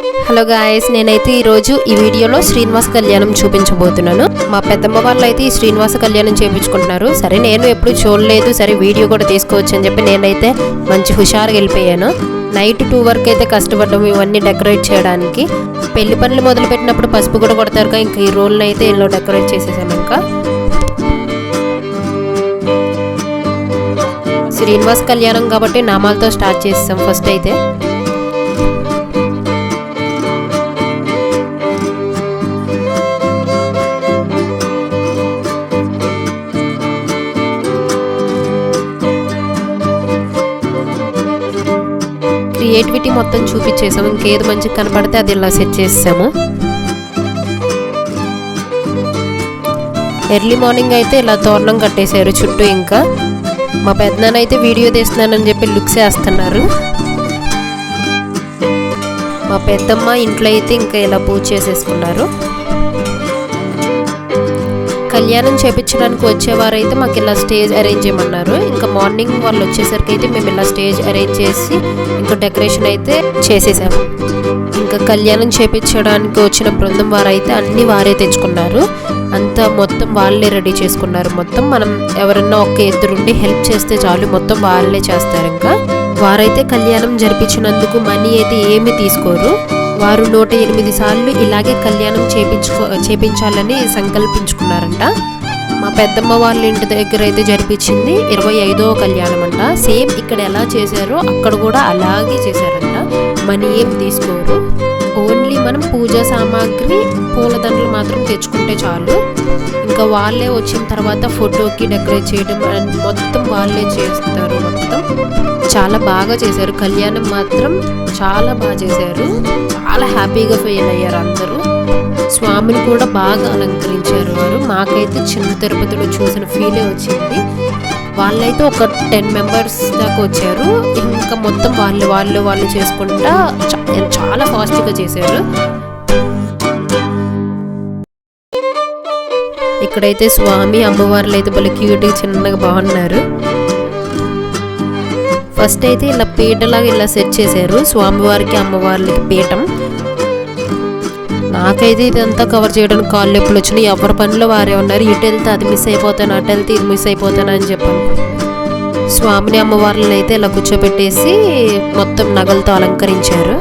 Hello guys, నేనైతే ఈరోజు ఈ వీడియోలో శ్రీనివాస కళ్యాణం చూపించబోతున్నాను. మా పెద్దమ్మ వాళ్ళు అయితే ఈ శ్రీనివాస కళ్యాణం చేయించుకుంటున్నారు. సరే, నేను ఎప్పుడు చూడలేదు, సరే వీడియో కూడా తీసుకోవచ్చు అని చెప్పి నేనైతే మంచి హుషారుగా వెళ్ళిపోయాను. నైట్ 2 వరకు అయితే కష్టపడ్డాము ఇవన్నీ డెకరేట్ చేయడానికి. పెళ్లి పనులు మొదలు పెట్టినప్పుడు పసుపు కూడా కొడతారుగా, ఇంకా ఈ రోల్ని అయితే ఇలా డెకరేట్ చేసేసాము. ఇంకా శ్రీనివాస కళ్యాణం కాబట్టి నామాలతో స్టార్ట్ చేసాం. ఫస్ట్ అయితే క్రియేటివిటీ మొత్తం చూపించేసాము. ఇంకేది మంచిగా కనపడితే అది ఇలా సెట్ చేసాము. ఎర్లీ మార్నింగ్ అయితే ఇలా తోరణం కట్టేశారు చుట్టూ. ఇంకా మా పెద్దనాన్నైతే వీడియో తీస్తున్నానని చెప్పి లుక్స్ వేస్తున్నారు. మా పెద్దమ్మ ఇంట్లో అయితే ఇంకా ఇలా పూజ చేసేసుకున్నారు. కళ్యాణం చేపించడానికి వచ్చేవారైతే మాకు ఇలా స్టేజ్ అరేంజ్ చేయమన్నారు. ఇంకా మార్నింగ్ వాళ్ళు వచ్చేసరికి అయితే మేము ఇలా స్టేజ్ అరేంజ్ చేసి ఇంకా డెకరేషన్ అయితే చేసేసాము. ఇంకా కళ్యాణం చేపించడానికి వచ్చిన బృందం వారైతే అన్ని వారే తెచ్చుకున్నారు. అంతా మొత్తం వాళ్ళే రెడీ చేసుకున్నారు. మొత్తం మనం ఎవరన్నా ఒక ఇద్దరుండి హెల్ప్ చేస్తే చాలు, మొత్తం వాళ్ళే చేస్తారు. ఇంకా వారైతే కళ్యాణం జరిపించినందుకు మనీ అయితే ఏమీ తీసుకోరు. వారు 108 సార్లు ఇలాగే కళ్యాణం చేపించాలని సంకల్పించుకున్నారంట. మా పెద్దమ్మ వాళ్ళ ఇంటి దగ్గర అయితే జరిపించింది 25వ కళ్యాణం అంట. సేమ్ ఇక్కడ ఎలా చేశారో అక్కడ కూడా అలాగే చేశారంట. మనీ ఏం తీసుకోరు. ఓన్లీ మనం పూజా సామాగ్రి, పూలదండలు మాత్రం తెచ్చుకుంటే చాలు. ఇంకా వాళ్ళే వచ్చిన తర్వాత ఫోటోకి డెకరేట్ చేయడం మొత్తం వాళ్ళే చేస్తారు. మొత్తం చాలా బాగా చేశారు. కళ్యాణం మాత్రం చాలా బాగా చేశారు. చాలా హ్యాపీగా ఫీల్ అయ్యారు అందరూ. స్వామిని కూడా బాగా అలంకరించారు వారు. మాకైతే చిన్న తిరుపతిలో చూసిన ఫీలే వచ్చింది. వాళ్ళైతే ఒక 10 మెంబర్స్ దాకా వచ్చారు. ఇంకా మొత్తం వాళ్ళు చేసుకుంటా చాలా ఫాస్ట్గా చేశారు. ఇక్కడైతే స్వామి అమ్మవార్లు అయితే భలే క్యూట్గా చిన్నగా బాగున్నారు. ఫస్ట్ అయితే ఇలా పీటలాగా ఇలా సెట్ చేశారు స్వామివారికి అమ్మవారికి పీఠం. నాకైతే ఇదంతా కవర్ చేయడానికి కాళ్ళు నొప్పులు వచ్చినాయి. ఎవరి పనిలో వారే ఉన్నారు. ఇటు వెళ్తే అది మిస్ అయిపోతాను, అటు వెళ్తే ఇది మిస్ అయిపోతాను అని చెప్పాను. స్వామిని అమ్మవార్లను అయితే ఇలా కూర్చోబెట్టేసి మొత్తం నగలతో అలంకరించారు.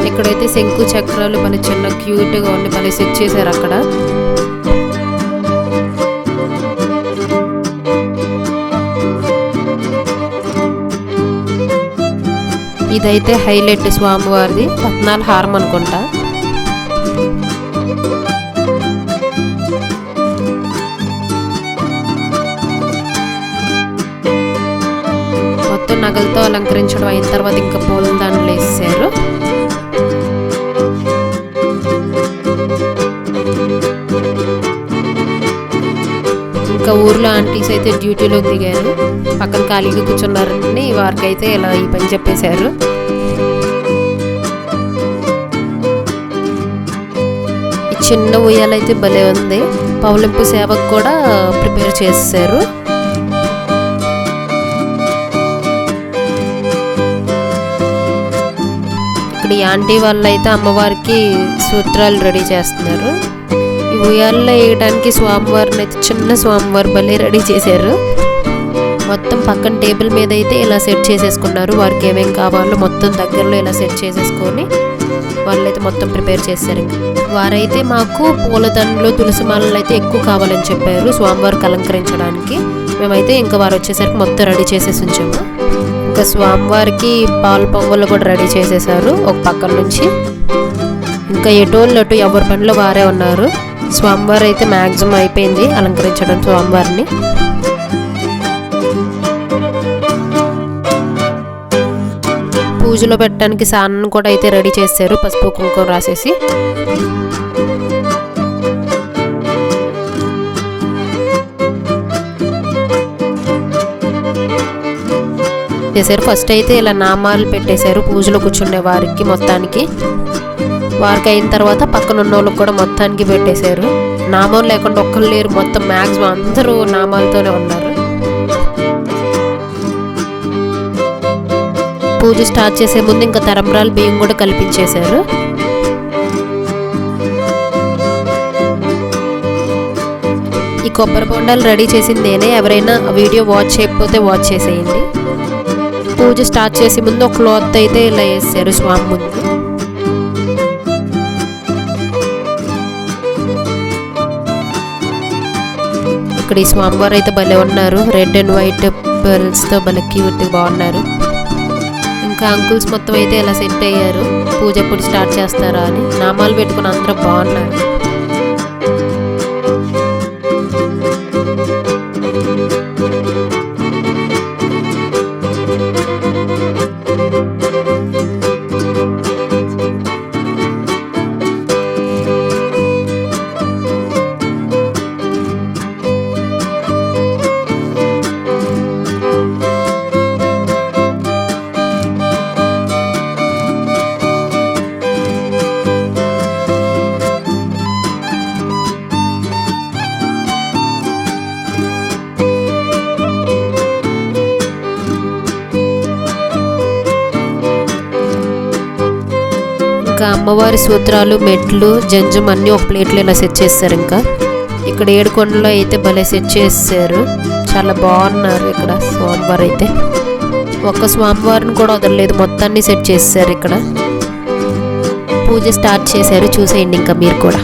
ఇక్కడైతే శంకు చక్రాలు మన చిన్న క్యూట్గా ఉండి మళ్ళీ సెట్ చేశారు అక్కడ. ఇదైతే హైలైట్ స్వామివారిది 14 హారం అనుకుంటా. మొత్తం నగలతో అలంకరించడం అయిన తర్వాత ఇంకా పూలదండలు వేసేసారు. ఇంకా ఊర్లో ఆంటీస్ అయితే డ్యూటీలోకి దిగారు. పక్కన ఖాళీగా కూర్చున్నారని వారికైతే ఇలా ఈ పని చెప్పేశారు. ఈ చిన్న ఉయ్యాలైతే భలే ఉంది. పౌలింపు సేవకు కూడా ప్రిపేర్ చేశారు. ఇక్కడ ఈ ఆంటీ వాళ్ళు అయితే అమ్మవారికి సూత్రాలు రెడీ చేస్తున్నారు. ఈ ఉయ్యాల్లో వేయడానికి స్వామివారిని అయితే చిన్న స్వామివారి భలే రెడీ చేశారు. మొత్తం పక్కన టేబుల్ మీద అయితే ఇలా సెట్ చేసేసుకున్నారు. వారికి ఏమేం కావాలో మొత్తం దగ్గరలో ఇలా సెట్ చేసేసుకొని వాళ్ళైతే మొత్తం ప్రిపేర్ చేశారు. వారైతే మాకు పూలదండలు, తులసి మాలలు అయితే ఎక్కువ కావాలని చెప్పారు స్వామివారికి అలంకరించడానికి. మేమైతే ఇంకా వారు వచ్చేసరికి మొత్తం రెడీ చేసేసి ఉంచాము. ఇంకా స్వామివారికి పాలు పొంగళ్ళు కూడా రెడీ చేసేసారు ఒక పక్కన నుంచి. ఇంకా ఎటోళ్ళటు ఎవరి పనిలో వారే ఉన్నారు. స్వామివారు అయితే మ్యాక్సిమం అయిపోయింది అలంకరించడం స్వామివారిని. పూజలో పెట్టడానికి సాన్ను కూడా అయితే రెడీ చేశారు, పసుపు కుంకుమ రాసేసి. చేశారు. ఫస్ట్ అయితే ఇలా నామాలు పెట్టేశారు పూజలో కూర్చునే వారికి మొత్తానికి. వారికి అయిన తర్వాత పక్కన ఉన్న వాళ్ళకి కూడా మొత్తానికి పెట్టేశారు నామం లేకుండా ఒక్కరు లేరు, మొత్తం మ్యాక్సిమం అందరూ నామాలతోనే ఉన్నారు. పూజ స్టార్ట్ చేసే ముందు ఇంకా తరంబ్రాలు బియ్యం కూడా కల్పించేశారు. ఈ కొబ్బరి బొండాలు రెడీ చేసింది నేనే. ఎవరైనా వీడియో వాచ్ చేయకపోతే వాచ్ చేసేయండి. పూజ స్టార్ట్ చేసే ముందు ఒక క్లాత్ అయితే ఇలా వేసారు స్వామి ముందు. ఇక్కడ ఈ స్వామివారు అయితే భలే ఉన్నారు, రెడ్ అండ్ వైట్ పర్ల్స్తో భలే క్యూట్ బాగున్నారు. ఇంకా అంకుల్స్ మొత్తం అయితే ఇలా సెట్ అయ్యారు, పూజ ఎప్పుడు స్టార్ట్ చేస్తారా అని. నామాలు పెట్టుకుని అందరూ బాగున్నారు. ఇంకా అమ్మవారి సూత్రాలు, మెట్లు, జంజం అన్నీ ఒక ప్లేట్లో ఇలా సెట్ చేస్తారు. ఇంకా ఇక్కడ 7 కొండలో అయితే భలే సెట్ చేశారు, చాలా బాగున్నారు. ఇక్కడ స్వామివారు అయితే ఒక్క స్వామివారిని కూడా వదలలేదు, మొత్తాన్ని సెట్ చేశారు. ఇక్కడ పూజ స్టార్ట్ చేశారు, చూసేయండి ఇంకా మీరు కూడా.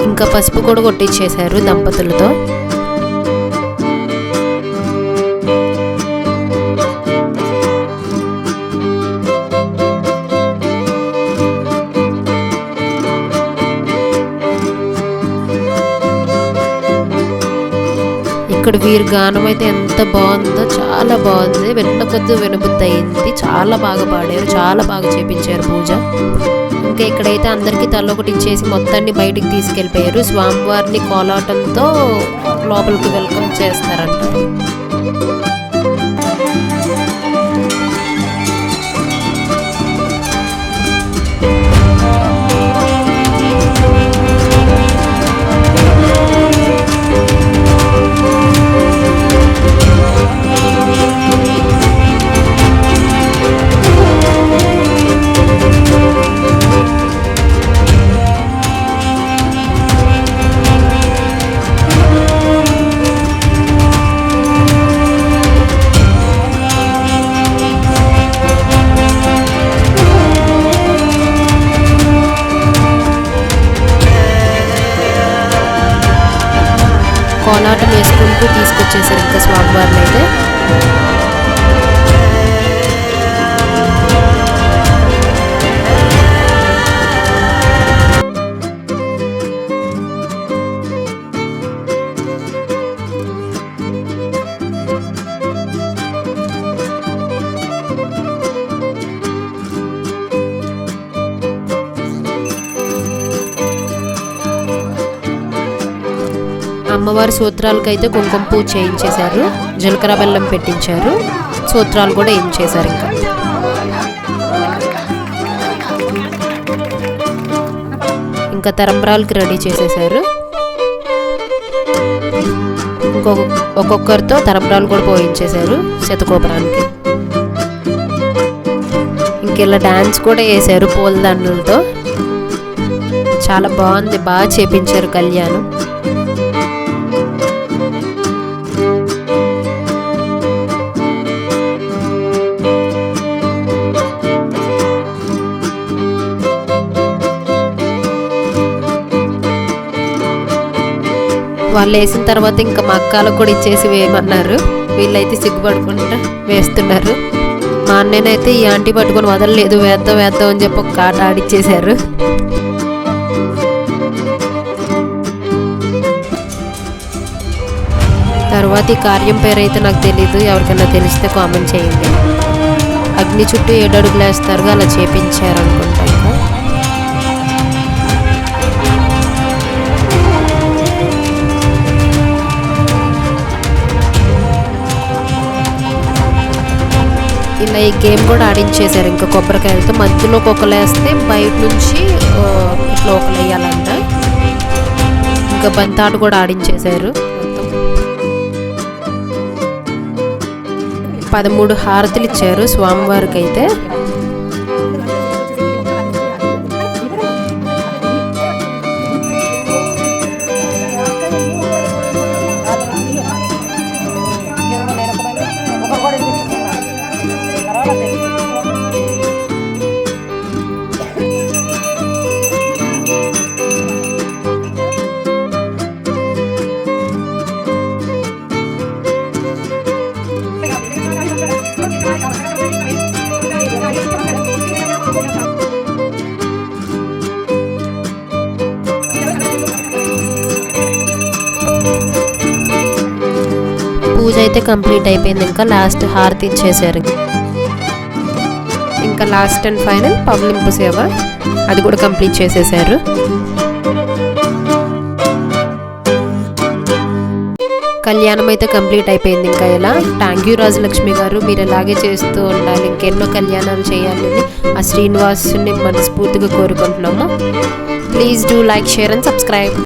ఇంకా పసుపు కూడా కొట్టించేశారు దంపతులతో. ఇక్కడ వీరి గానం అయితే ఎంత బాగుందో, చాలా బాగుంది. విన్న కొద్ది వినబుద్ధి అయింది, చాలా బాగా పాడారు, చాలా బాగా చేపించారు పూజ. ఇంకా ఇక్కడైతే అందరికీ తల ఒకటి ఇచ్చేసి మొత్తాన్ని బయటికి తీసుకెళ్ళిపోయారు. స్వామివారిని కోలాటంతో లోపలికి వెల్కమ్ చేస్తారంట. కోలాటం వేసుకుంటూ తీసుకొచ్చేసారు ఇంకా స్వామివారిని అయితే. అమ్మవారి సూత్రాలకైతే కుంకుమ పూజ చేయించేశారు, జీలకర్ర బెల్లం పెట్టించారు, సూత్రాలు కూడా ఏం చేశారు. ఇంకా తరంబ్రాలకి రెడీ చేసేసారు. ఒక్కొక్కరితో తరంబ్రాలు కూడా పోయించేశారు శతకోపరానికి. ఇంకెలా డాన్స్ కూడా వేశారు పూలదండలతో, చాలా బాగుంది, బాగా చేపించారు కళ్యాణం. వాళ్ళు వేసిన తర్వాత ఇంకా మా అక్కలకు కూడా ఇచ్చేసి వేయమన్నారు. వీళ్ళైతే సిగ్గుపడుకుంటా వేస్తున్నారు. మా అన్నయ్యనైతే ఈ ఆంటీ పట్టుకొని వదలలేదు, వేద్దాం వేద్దాం అని చెప్పి ఒక ఆట ఆడిచ్చేశారు. తర్వాత ఈ కార్యం పేరు అయితే నాకు తెలీదు, ఎవరికైనా తెలిస్తే కామెంట్ చేయండి. అగ్ని చుట్టూ 7 అడుగులు వేస్తారుగా, అలా చేపించారు అనుకుంటా. ఇలా ఈ గేమ్ కూడా ఆడించేశారు. ఇంకా కొబ్బరికాయలతో మధ్యలో ఒకరు వేస్తే బయట నుంచి ఇట్లా ఒకరు వేయాలంట. ఇంకా బంతాట కూడా ఆడించేశారు. 13 హారతులు ఇచ్చారు స్వామివారికి అయితే. పూజ అయితే కంప్లీట్ అయిపోయింది. ఇంకా లాస్ట్ హారతి ఇచ్చేసారు. ఇంకా లాస్ట్ అండ్ ఫైనల్ పవలింపు సేవ, అది కూడా కంప్లీట్ చేసేసారు. కళ్యాణం అయితే కంప్లీట్ అయిపోయింది. ఇంకా ఇలా థ్యాంక్ యూ రాజలక్ష్మి గారు, మీరు ఇలాగే చేస్తూ ఉండాలి, ఇంకెన్నో కళ్యాణాలు చేయాలని ఆ శ్రీనివాసుని మనస్ఫూర్తిగా కోరుకుంటున్నాము. Please do like, share and subscribe.